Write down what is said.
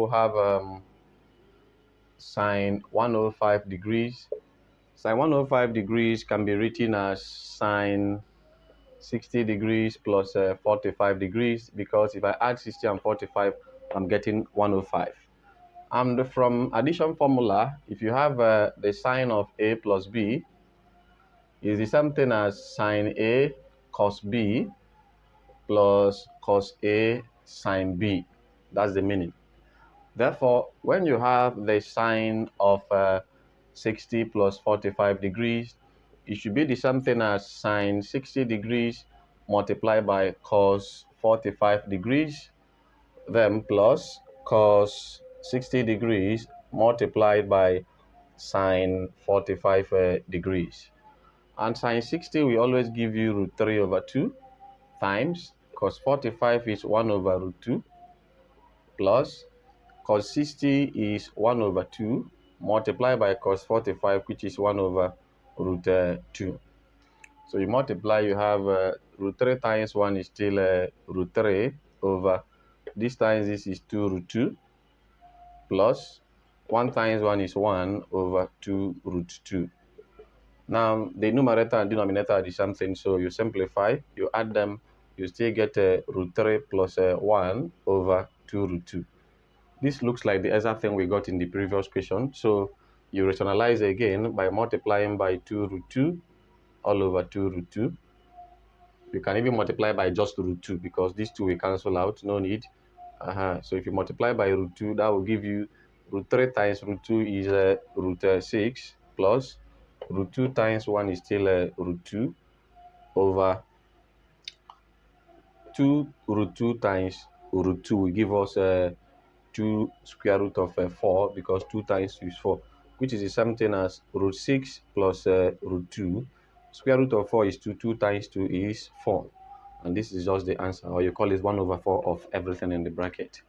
we have sine 105 degrees. Sine 105 degrees can be written as sine 60 degrees plus 45 degrees, because if I add 60 and 45, I'm getting 105. And from addition formula, if you have the sine of A plus B, is the same thing as sine A cos B plus cos A sine B. That's the meaning. Therefore, when you have the sine of 60 plus 45 degrees, it should be the same thing as sine 60 degrees multiplied by cos 45 degrees, then plus cos 60 degrees multiplied by sine 45 degrees. And sine 60 will always give you root 3 over 2 times cos 45 is 1 over root 2 plus cos 60 is 1 over 2 multiplied by cos 45, which is 1 over root 2. So you multiply, you have root 3 times 1 is still root 3 over, this times this is 2 root 2 plus 1 times 1 is 1 over 2 root 2. Now, the numerator and denominator are the same thing, so you simplify, you add them, you still get root 3 plus 1 over 2 root 2. This looks like the exact thing we got in the previous question, so you rationalize again by multiplying by 2 root 2 all over 2 root 2. You can even multiply by just root 2 because these two will cancel out, no need. So if you multiply by root 2, that will give you root 3 times root 2 is root 6 plus root 2 times 1 is still root 2 over 2 root 2 times root 2 will give us 2 square root of 4, because 2 times 2 is 4, which is the same thing as root 6 plus root 2. Square root of 4 is 2, 2 times 2 is 4. And this is just the answer, or you call it 1 over 4 of everything in the bracket.